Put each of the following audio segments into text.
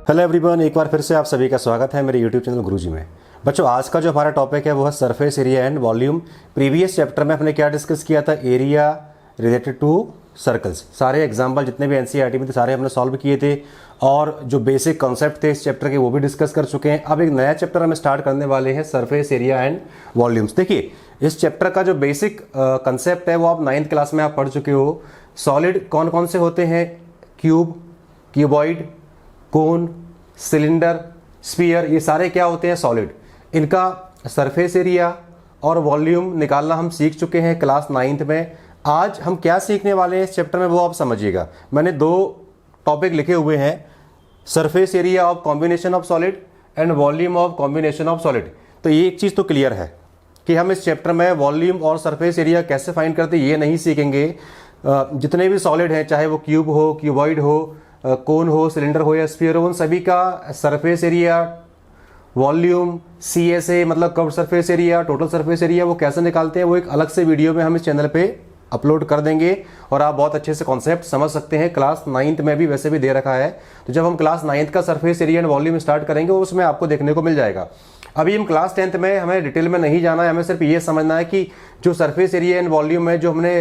Hello everyone, एक बार फिर से आप सभी का स्वागत है मेरे यूट्यूब चैनल गुरुजी में। बच्चों, आज का जो हमारा टॉपिक है वो है surface area and volume. Previous chapter में हमने क्या डिस्कस किया था? Area related to circles. सारे एग्जाम्पल जितने भी एनसीईआरटी में थे सारे हमने सॉल्व किए थे और जो बेसिक कॉन्सेप्ट थे इस चैप्टर के वो भी डिस्कस कर चुके हैं। अब एक नया चैप्टर हम स्टार्ट करने वाले हैं, सरफेस एरिया एंड वॉल्यूम्स। देखिए, इस चैप्टर का जो बेसिक कंसेप्ट है वो आप 9th क्लास में आप पढ़ चुके हो। सॉलिड कौन कौन से होते हैं? क्यूब, क्यूबॉइड, कोन, सिलेंडर, स्फीयर, ये सारे क्या होते हैं? सॉलिड। इनका सरफेस एरिया और वॉल्यूम निकालना हम सीख चुके हैं क्लास 9th में। आज हम क्या सीखने वाले हैं इस चैप्टर में वो आप समझिएगा। मैंने 2 टॉपिक लिखे हुए हैं, surface area of combination of solid and volume of combination of solid. तो ये एक चीज़ तो क्लियर है कि हम इस चैप्टर में वॉल्यूम और सरफेस एरिया कैसे फाइंड करते ये नहीं सीखेंगे। जितने भी सॉलिड हैं, चाहे वो क्यूब हो, क्यूबॉइड हो, कोन हो, सिलेंडर हो या स्फीयर हो, उन सभी का सरफेस एरिया, वॉल्यूम, CSA मतलब curved surface area, total surface area, वो कैसे निकालते हैं वो एक अलग से वीडियो में हम इस चैनल पे अपलोड कर देंगे और आप बहुत अच्छे से कॉन्सेप्ट समझ सकते हैं। क्लास 9th में भी वैसे भी दे रखा है, तो जब हम क्लास 9th का surface area and volume start करेंगे उसमें आपको देखने को मिल जाएगा। अभी हम क्लास 10th में हमें डिटेल में नहीं जाना है, हमें सिर्फ ये समझना है कि जो सरफेस एरिया एंड वॉल्यूम है, जो हमने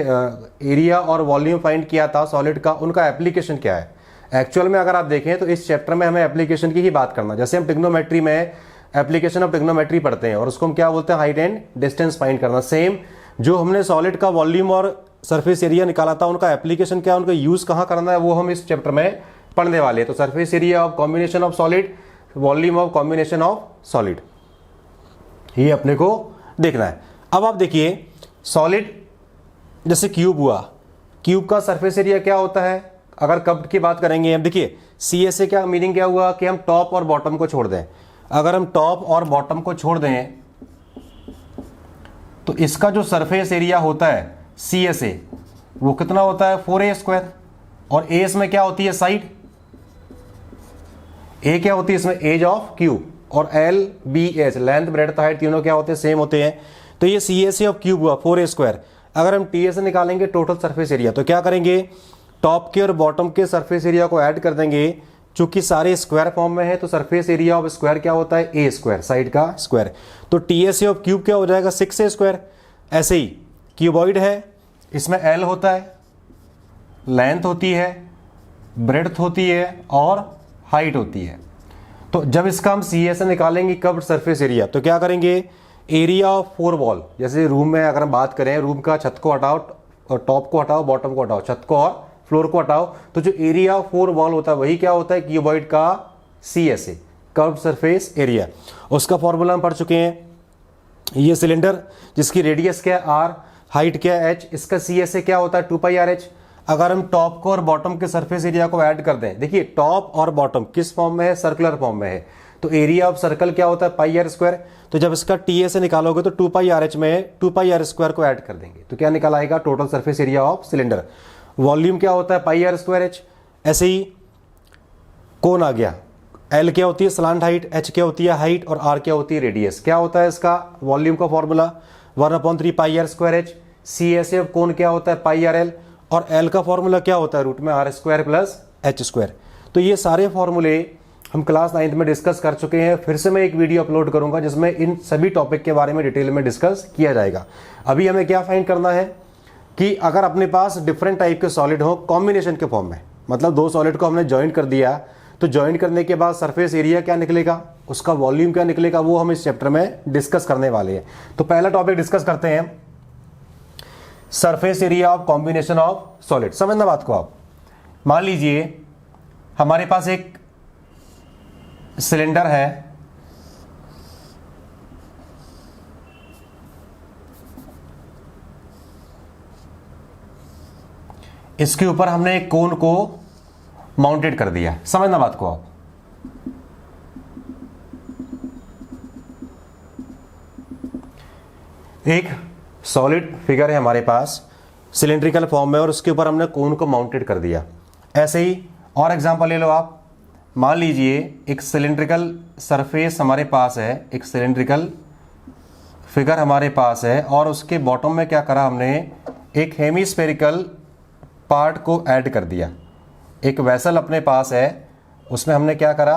एरिया और वॉल्यूम फाइंड किया था सॉलिड का, उनका एप्लीकेशन क्या है। एक्चुअल में अगर आप देखें तो इस चैप्टर में हमें एप्लीकेशन की ही बात करना। जैसे हम ट्रिग्नोमेट्री में एप्लीकेशन ऑफ ट्रिग्नोमेट्री पढ़ते हैं और उसको हम क्या बोलते हैं? हाइट एंड डिस्टेंस फाइंड करना। सेम जो हमने सॉलिड का वॉल्यूम और सरफेस एरिया निकाला था, उनका एप्लीकेशन क्या है, उनका यूज कहाँ करना है, वो हम इस चैप्टर में पढ़ने वाले हैं। तो surface area of combination of solid, volume of combination of solid, ये अपने को देखना है। अब आप देखिए, सॉलिड जैसे क्यूब हुआ, क्यूब का सरफेस एरिया क्या होता है? अगर कब की बात करेंगे हम, देखिए CSA क्या मीनिंग क्या हुआ कि हम टॉप और बॉटम को छोड़ दें। अगर हम टॉप और बॉटम को छोड़ दें तो इसका जो सरफेस एरिया होता है CSA वो कितना होता है? 4a²। और a इसमें क्या होती है? साइड। a क्या होती है इसमें? Edge of cube. और LBH लेंथ, ब्रेड्थ, हाइट, तीनों क्या होते हैं? सेम होते हैं। तो ये CSA ऑफ क्यूब हुआ 4a²। अगर हम TSA निकालेंगे टोटल सरफेस एरिया, तो क्या करेंगे? टॉप के और बॉटम के सरफेस एरिया को ऐड कर देंगे। चूंकि सारे स्क्वायर फॉर्म में है तो सरफेस एरिया ऑफ स्क्वायर क्या होता है? a², साइड का स्क्वायर। तो TSA ऑफ क्यूब क्या हो जाएगा? 6a²। ऐसे ही क्यूबॉइड है, इसमें L होता है, लेंथ होती है, ब्रेड्थ होती है और हाइट होती है। तो जब इसका हम CSA निकालेंगे कर्व्ड सरफेस एरिया, तो क्या करेंगे? एरिया ऑफ 4 वॉल, जैसे रूम में अगर हम बात करें, रूम का छत को हटाओ और टॉप को हटाओ, बॉटम को हटाओ, छत को और फ्लोर को हटाओ, तो जो एरिया ऑफ 4 वॉल होता है वही क्या होता है? क्यूबॉइड का CSA, कर्व्ड सरफेस एरिया। उसका फॉर्मूला हम पढ़ चुके हैं। ये सिलेंडर जिसकी रेडियस क्या है? R, हाइट क्या है? H, इसका CSA क्या होता है? 2πRH। अगर हम टॉप को और बॉटम के सरफेस एरिया को ऐड कर दें, देखिए टॉप और बॉटम किस फॉर्म में है? सर्कुलर फॉर्म में है। तो एरिया ऑफ सर्कल क्या होता है? πr²। तो जब इसका TSA निकालोगे तो 2πRH में 2πr² को ऐड कर देंगे, तो क्या निकल आएगा? Total surface area of cylinder. Volume क्या होता है? πr²H। ऐसे ही कोन आ गया, L क्या होती है? स्लांट हाइट, H क्या होती है? हाइट, और R क्या होती है? रेडियस। क्या होता है इसका वॉल्यूम का formula? 1/3 πr²H। CSA of cone क्या होता है? πrl। और L का फॉर्मूला क्या होता है? √r² plus h²। तो ये सारे फॉर्मूले हम क्लास 9th में डिस्कस कर चुके हैं। फिर से मैं एक वीडियो अपलोड करूंगा जिसमें इन सभी टॉपिक के बारे में डिटेल में डिस्कस किया जाएगा। अभी हमें क्या फाइंड करना है कि अगर अपने पास डिफरेंट टाइप के सॉलिड हो कॉम्बिनेशन के फॉर्म में, मतलब 2 सॉलिड को हमने ज्वाइन कर दिया, तो ज्वाइन करने के बाद सरफेस एरिया क्या निकलेगा, उसका वॉल्यूम क्या निकलेगा, वो हम इस चैप्टर में डिस्कस करने वाले हैं। तो पहला टॉपिक डिस्कस करते हैं, surface area of combination of solid. समझना बात को आप। मान लीजिए हमारे पास एक सिलेंडर है, इसके ऊपर हमने एक कोन को माउंटेड कर दिया। समझना बात को आप। एक सॉलिड फिगर है हमारे पास सिलेंड्रिकल फॉर्म में और उसके ऊपर हमने कोन को माउंटेड कर दिया। ऐसे ही और एग्जांपल ले लो आप। मान लीजिए एक सिलेंड्रिकल सरफेस हमारे पास है, एक सिलेंड्रिकल फिगर हमारे पास है और उसके बॉटम में क्या करा हमने? एक हेमिस्फेरिकल पार्ट को ऐड कर दिया। एक वेसल अपने पास है, उसमें हमने क्या करा?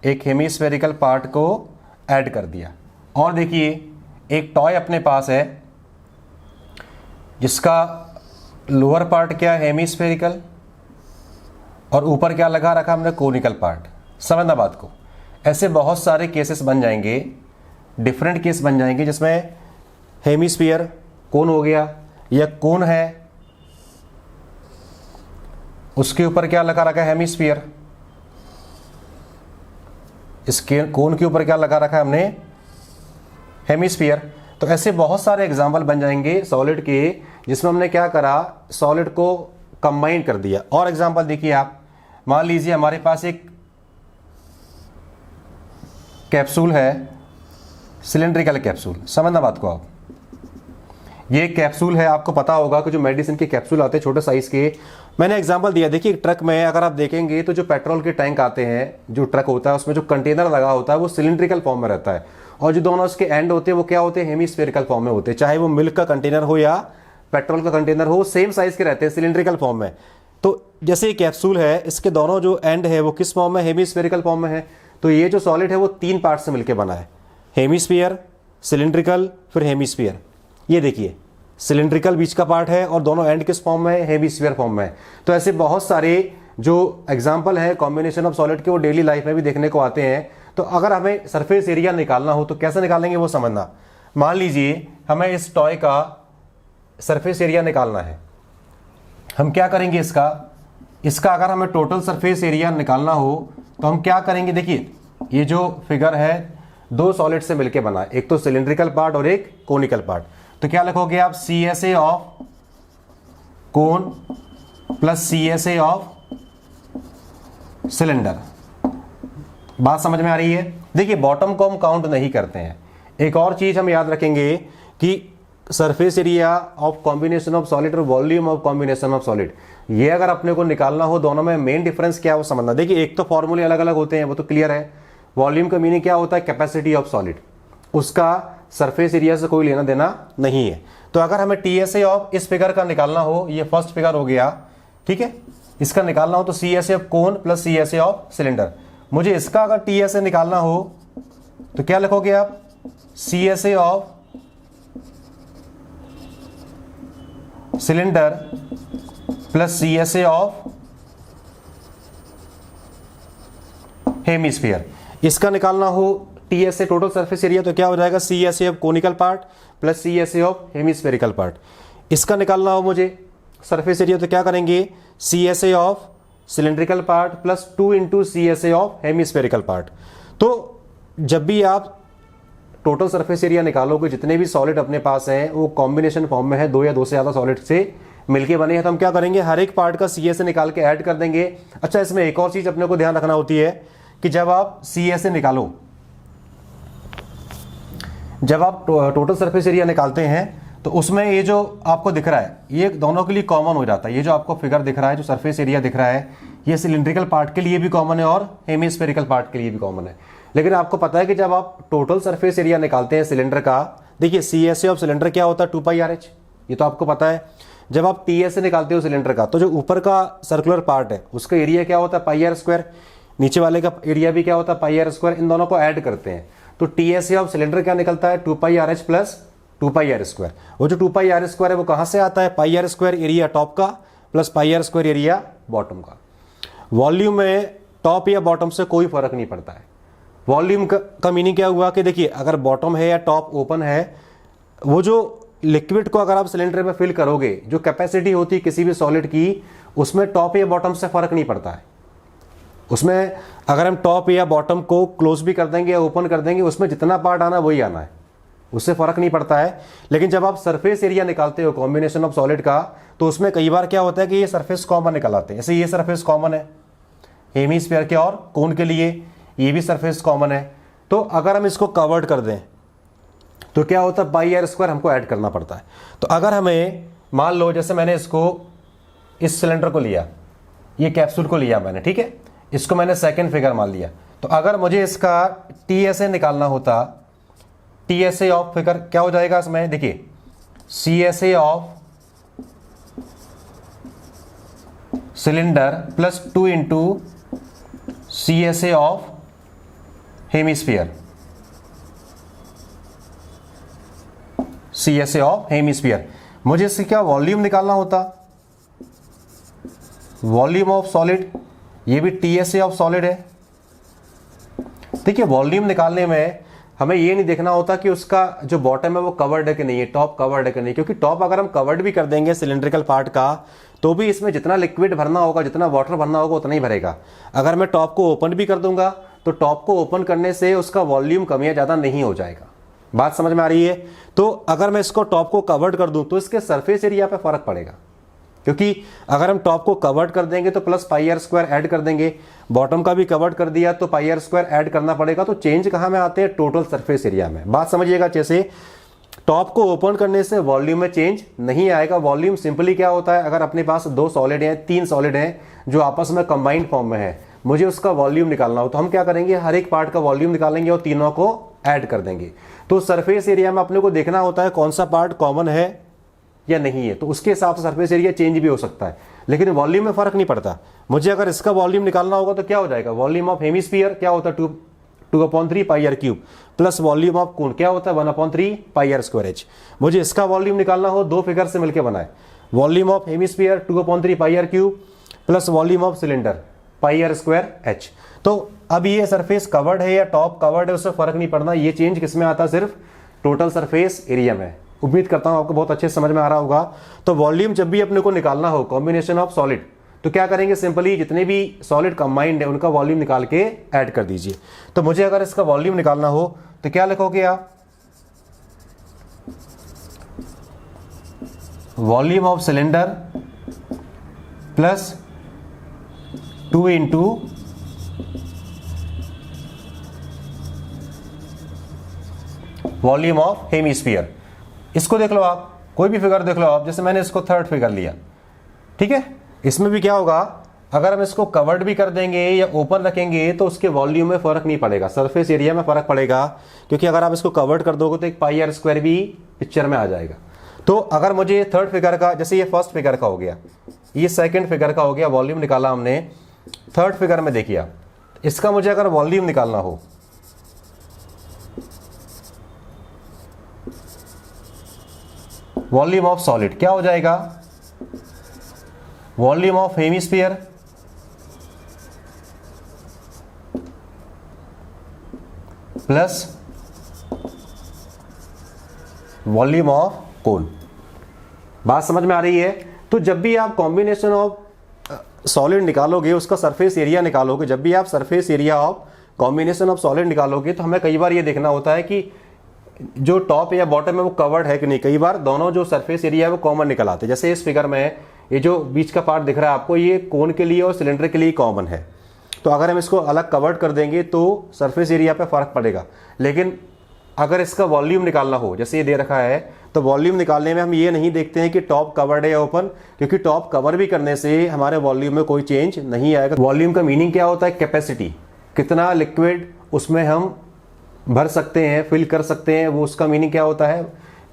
एक हेमीस्फेरिकल पार्ट को ऐड कर दिया। और देखिए एक टॉय अपने पास है जिसका लोअर पार्ट क्या है, हेमीस्फेरिकल, और ऊपर क्या लगा रखा हमने, कोनिकल पार्ट। समझना बात को। ऐसे बहुत सारे केसेस बन जाएंगे, डिफरेंट केस बन जाएंगे जिसमें हेमीस्फीयर कोन हो गया, या कोन है उसके ऊपर क्या लगा रखा है, हेमीस्फीयर। इसके कोन के ऊपर क्या लगा रखा है हमने, हेमीस्फीयर। तो ऐसे बहुत सारे एग्जाम्पल बन जाएंगे सॉलिड के जिसमें हमने क्या करा, सॉलिड को कंबाइन कर दिया। और एग्जाम्पल देखिए आप, मान लीजिए हमारे पास एक कैप्सूल है, सिलेंड्रिकल कैप्सूल। समझना बात को आप, ये कैप्सूल है, आपको पता होगा कि जो मेडिसिन के कैप्सूल आते हैं छोटे साइज के, मैंने एग्जांपल दिया। देखिए एक ट्रक में अगर आप देखेंगे तो जो पेट्रोल के टैंक आते हैं, जो ट्रक होता है उसमें जो कंटेनर लगा होता है वो सिलिंड्रिकल फॉर्म में रहता है, और जो दोनों उसके एंड होते हैं वो क्या होते हैं, हेमीस्फेरिकल फॉर्म में होते हैं। चाहे वो मिल्क का कंटेनर हो या पेट्रोल का कंटेनर हो, सेम साइज के रहते हैं, सिलिंड्रिकल फॉर्म में। तो जैसे ये कैप्सूल है, इसके दोनों जो एंड है वो किस फॉर्म में, हेमीस्फेरिकल फॉर्म में है। तो ये जो सॉलिड है वो 3 पार्ट से मिलकर बना है, हेमीस्फीयर, सिलिंड्रिकल, फिर हेमीस्फीयर। ये देखिए सिलिंड्रिकल बीच का पार्ट है और दोनों एंड किस फॉर्म में है, हेमीस्फीयर फॉर्म में है। तो ऐसे बहुत सारे जो एग्जांपल है कॉम्बिनेशन ऑफ सॉलिड के वो डेली लाइफ में भी देखने को आते हैं। तो अगर हमें सरफेस एरिया निकालना हो तो कैसे निकालेंगे वो समझना। मान लीजिए हमें इस टॉय का सरफेस एरिया निकालना है, हम क्या करेंगे, इसका अगर हमें टोटल सरफेस एरिया निकालना हो तो हम क्या करेंगे। देखिए ये जो फिगर है 2 सॉलिड से मिलकर बना है, एक तो सिलिंड्रिकल पार्ट और एक कोनिकल पार्ट। तो क्या लिखोगे आप, CSA of cone plus CSA of cylinder. बात समझ में आ रही है। देखिए बॉटम को हम काउंट नहीं करते हैं। एक और चीज हम याद रखेंगे कि surface area of combination of solid और volume of combination of solid, ये अगर अपने को निकालना हो दोनों में मेन डिफरेंस क्या है वो समझना। देखिए एक तो फॉर्मूले अलग अलग होते हैं, वो तो क्लियर है। वॉल्यूम का मीनिंग क्या होता है, कैपेसिटी ऑफ सॉलिड, उसका सरफेस एरिया से कोई लेना देना नहीं है। तो अगर हमें TSA ऑफ इस फिगर का निकालना हो, ये फर्स्ट फिगर हो गया, ठीक है, इसका निकालना हो तो CSA of cone plus CSA of cylinder. मुझे इसका अगर TSA निकालना हो तो क्या लिखोगे आप, CSA of cylinder plus CSA of hemisphere. इसका निकालना हो TSA टोटल सरफेस एरिया तो क्या हो जाएगा, CSA of conical part plus CSA of hemispherical part. इसका निकालना हो मुझे सरफेस एरिया तो क्या करेंगे, CSA of cylindrical part plus 2 into CSA of hemispherical part. तो जब भी आप टोटल सरफेस एरिया निकालोगे, जितने भी सॉलिड अपने पास हैं वो कॉम्बिनेशन फॉर्म में है, 2 या 2 से ज़्यादा सॉलिड से मिलके बने हैं, तो हम क्या करेंगे, हर एक पार्ट का CSA निकाल के ऐड कर देंगे। अच्छा इसमें एक और चीज़ अपने को ध्यान रखना होती है कि जब आप CSA निकालो, जब आप टोटल सरफेस एरिया निकालते हैं तो उसमें ये जो आपको दिख रहा है ये दोनों के लिए कॉमन हो जाता है। ये जो आपको फिगर दिख रहा है, जो सरफेस एरिया दिख रहा है, ये सिलिंड्रिकल पार्ट के लिए भी कॉमन है और हेमीस्फेरिकल पार्ट के लिए भी कॉमन है। लेकिन आपको पता है कि जब आप टोटल सरफेस एरिया निकालते हैं सिलेंडर का, देखिए CSA ऑफ सिलेंडर क्या होता है, 2πRH, ये तो आपको पता है। जब आप TSA निकालते हो सिलेंडर का तो जो ऊपर का सर्कुलर पार्ट है उसका एरिया क्या होता है, πr², नीचे वाले का एरिया भी क्या होता है, πr²। इन दोनों को ऐड करते हैं तो TSA ऑफ सिलेंडर क्या निकलता है, 2πRH प्लस 2πr²। वो जो 2πr² है वो कहाँ से आता है, πr² एरिया टॉप का प्लस πr² एरिया बॉटम का। वॉल्यूम में टॉप या बॉटम से कोई फर्क नहीं पड़ता है। वॉल्यूम का मीनिंग क्या हुआ कि देखिए अगर बॉटम है या टॉप ओपन है, वो जो लिक्विड को अगर आप सिलेंडर में फिल करोगे, जो कैपेसिटी होती है किसी भी सॉलिड की, उसमें टॉप या बॉटम से फर्क नहीं पड़ता है। उसमें अगर हम टॉप या बॉटम को क्लोज भी कर देंगे या ओपन कर देंगे, उसमें जितना पार्ट आना वही आना है, उससे फर्क नहीं पड़ता है। लेकिन जब आप सरफेस एरिया निकालते हो कॉम्बिनेशन ऑफ सॉलिड का, तो उसमें कई बार क्या होता है कि ये सरफेस कॉमन निकल आते हैं। जैसे ये सरफेस कॉमन है हेमीस्फीयर के और कोन के लिए, ये भी सरफेस कॉमन है। तो अगर हम इसको कवर्ड कर दें तो क्या होता है, πr² हमको ऐड करना पड़ता है। तो अगर हमें मान लो जैसे मैंने इसको, इस सिलेंडर को लिया, ये कैप्सूल को लिया मैंने, ठीक है, इसको मैंने सेकंड फिगर मान लिया। तो अगर मुझे इसका TSA निकालना होता, TSA ऑफ फिगर क्या हो जाएगा इसमें, देखिए CSA of cylinder plus 2 into CSA of hemisphere, CSA of hemisphere. मुझे इससे क्या वॉल्यूम निकालना होता, वॉल्यूम ऑफ सॉलिड, ये भी TSA ऑफ सॉलिड है। देखिए वॉल्यूम निकालने में हमें ये नहीं देखना होता कि उसका जो बॉटम है वो कवर्ड है कि नहीं है, टॉप कवर्ड है कि नहीं, क्योंकि टॉप अगर हम कवर्ड भी कर देंगे सिलेंड्रिकल पार्ट का तो भी इसमें जितना लिक्विड भरना होगा, जितना वाटर भरना होगा उतना ही भरेगा। अगर मैं टॉप को ओपन भी कर दूंगा तो टॉप को ओपन करने से उसका वॉल्यूम कम या ज़्यादा नहीं हो जाएगा। बात समझ में आ रही है? तो अगर मैं इसको टॉप को कवर्ड कर दूं तो इसके सरफेस एरिया पे फर्क पड़ेगा, क्योंकि अगर हम टॉप को कवर्ड कर देंगे तो plus pi r square add कर देंगे, बॉटम का भी कवर्ड कर दिया तो पाई आर स्क्वायर ऐड करना पड़ेगा। तो चेंज कहाँ में आते हैं? टोटल सरफेस एरिया में। बात समझिएगा, जैसे टॉप को ओपन करने से वॉल्यूम में चेंज नहीं आएगा। वॉल्यूम सिंपली क्या होता है, अगर अपने पास 2 सॉलिड हैं, 3 सॉलिड हैं जो आपस में कंबाइंड फॉर्म में है, मुझे उसका वॉल्यूम निकालना हो तो हम क्या करेंगे, हर एक पार्ट का वॉल्यूम निकालेंगे और तीनों को ऐड कर देंगे। तो सरफेस एरिया में अपने को देखना होता है कौन सा पार्ट कॉमन है या नहीं है, तो उसके हिसाब से सरफेस एरिया चेंज भी हो सकता है, लेकिन वॉल्यूम में फर्क नहीं पड़ता। मुझे अगर इसका वॉल्यूम निकालना होगा तो क्या हो जाएगा, वॉल्यूम ऑफ हेमिस्फीयर क्या होता है 2/3 pi r cube, plus volume of cone क्या होता है 1/3 पाई आर स्क्वायर एच। मुझे इसका वॉल्यूम निकालना हो, 2 फिगर से मिलकर बनाए, volume of hemisphere 2/3 pi r cube plus volume of cylinder pi r square h. तो अब ये सरफेस कवर्ड है या टॉप कवर्ड है उससे फर्क नहीं पड़ना, ये चेंज किसमें आता है, सिर्फ टोटल सरफेस एरिया में। उम्मीद करता हूं आपको बहुत अच्छे से समझ में आ रहा होगा। तो वॉल्यूम जब भी अपने को निकालना हो कॉम्बिनेशन ऑफ सॉलिड, तो क्या करेंगे, सिंपली जितने भी सॉलिड कंबाइंड है उनका वॉल्यूम निकाल के ऐड कर दीजिए। तो मुझे अगर इसका वॉल्यूम निकालना हो तो क्या लिखोगे आप, volume of cylinder plus 2 into volume of hemisphere. इसको देख लो आप, कोई भी फिगर देख लो आप, जैसे मैंने इसको थर्ड फिगर लिया, ठीक है। इसमें भी क्या होगा, अगर हम इसको कवर्ड भी कर देंगे या ओपन रखेंगे तो उसके वॉल्यूम में फर्क नहीं पड़ेगा, सरफेस एरिया में फर्क पड़ेगा, क्योंकि अगर आप इसको कवर्ड कर दोगे तो एक पाई आर स्क्वायर भी पिक्चर में आ जाएगा। तो अगर मुझे थर्ड फिगर का, जैसे ये फर्स्ट फिगर का हो गया, ये सेकेंड फिगर का हो गया, वॉल्यूम निकाला हमने। थर्ड फिगर में देखिए आप, इसका मुझे अगर वॉल्यूम निकालना हो, वॉल्यूम ऑफ सॉलिड क्या हो जाएगा, volume of hemisphere plus volume of कोन। बात समझ में आ रही है? तो जब भी आप कॉम्बिनेशन ऑफ सॉलिड निकालोगे, उसका सरफेस एरिया निकालोगे, जब भी आप surface area of combination of solid निकालोगे तो हमें कई बार ये देखना होता है कि जो टॉप या बॉटम है वो कवर्ड है कि नहीं। कई बार दोनों जो सरफेस एरिया है वो कॉमन निकल आते हैं। जैसे इस फिगर में ये जो बीच का पार्ट दिख रहा है आपको, ये कोन के लिए और सिलेंडर के लिए कॉमन है। तो अगर हम इसको अलग कवर्ड कर देंगे तो सरफेस एरिया पे फर्क पड़ेगा। लेकिन अगर इसका वॉल्यूम निकालना हो, जैसे ये दे रखा है, तो वॉल्यूम निकालने में हम ये नहीं देखते हैं कि टॉप कवर्ड है या ओपन, क्योंकि टॉप कवर भी करने से हमारे वॉल्यूम में कोई चेंज नहीं आएगा। वॉल्यूम का मीनिंग क्या होता है, कैपेसिटी, कितना लिक्विड उसमें हम भर सकते हैं, फिल कर सकते हैं, वो उसका मीनिंग क्या होता है,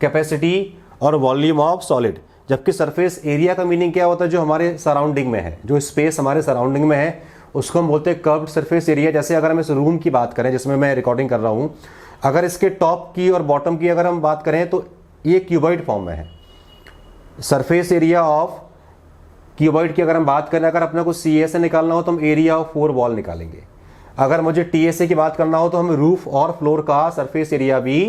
कैपेसिटी और वॉल्यूम ऑफ सॉलिड। जबकि सरफेस एरिया का मीनिंग क्या होता है, जो हमारे सराउंडिंग में है, जो स्पेस हमारे सराउंडिंग में है उसको हम बोलते हैं कर्व्ड सरफेस एरिया। जैसे अगर हम इस रूम की बात करें जिसमें मैं रिकॉर्डिंग कर रहा हूँ, अगर इसके टॉप की और बॉटम की अगर हम बात करें तो ये क्यूबॉइड फॉर्म में है। सरफेस एरिया ऑफ क्यूबॉइड की अगर हम बात करें, अगर अपने को CA से निकालना हो तो हम एरिया ऑफ 4 वॉल निकालेंगे। अगर मुझे TSA की बात करना हो तो हम रूफ और फ्लोर का सरफेस एरिया भी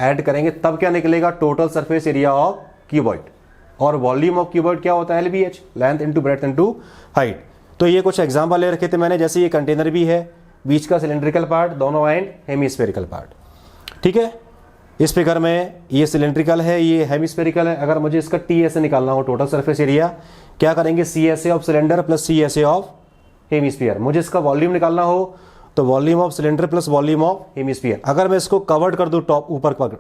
ऐड करेंगे, तब क्या निकलेगा, total surface area of cuboid. और वॉल्यूम ऑफ क्यूबॉइड क्या होता है, LBH, length into breadth into height. तो ये कुछ एग्जाम्पल ले रखे थे मैंने, जैसे ये कंटेनर भी है, बीच का सिलेंड्रिकल पार्ट, दोनों एंड हेमिस्फेरिकल पार्ट, ठीक है। इस फिगर में ये सिलेंड्रिकल है, ये हेमिस्फेरिकल है। अगर मुझे इसका TSA निकालना हो, टोटल सरफेस एरिया, क्या करेंगे, CSA of cylinder plus CSA of hemisphere. मुझे इसका वॉल्यूम निकालना हो तो volume of cylinder plus volume of hemisphere. अगर मैं इसको कवर्ड कर दूं, टॉप ऊपर पकड़,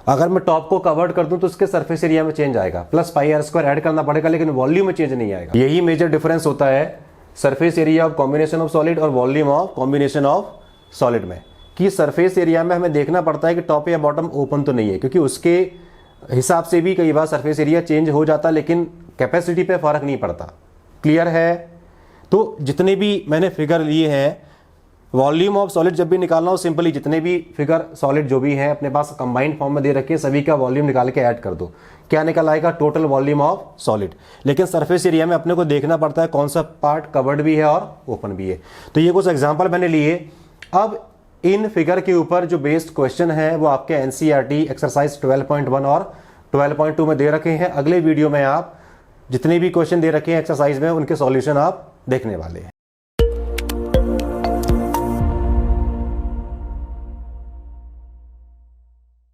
अगर मैं टॉप को कवर्ड कर दूं तो उसके सरफेस एरिया में चेंज आएगा, plus pi r square add करना पड़ेगा, लेकिन वॉल्यूम में चेंज नहीं आएगा। यही मेजर डिफरेंस होता है surface area of combination of solid और volume of combination of solid में, कि सरफेस एरिया में हमें देखना पड़ता है कि टॉप या बॉटम ओपन तो नहीं है, क्योंकि उसके हिसाब से भी कई बार सरफेस एरिया चेंज हो जाता है, लेकिन कैपेसिटी पे फर्क नहीं पड़ता। क्लियर है? तो जितने भी मैंने फिगर लिए हैं वॉल्यूम ऑफ सॉलिड जब भी निकालना हो, सिंपली जितने भी फिगर सॉलिड जो भी हैं अपने पास कंबाइंड फॉर्म में दे रखे हैं, सभी का वॉल्यूम निकाल के ऐड कर दो, क्या निकल आएगा? Total volume of solid. लेकिन सरफेस एरिया में अपने को देखना पड़ता है कौन सा पार्ट कवर्ड भी है और ओपन भी है। तो ये कुछ एग्जाम्पल मैंने लिए। अब इन फिगर के ऊपर जो बेस्ड क्वेश्चन है वो आपके एनसीईआरटी एक्सरसाइज 12.1 और 12.2 में दे रखे हैं। अगले वीडियो में आप जितने भी क्वेश्चन दे रखे हैं एक्सरसाइज में, उनके सॉल्यूशन आप देखने वाले हैं।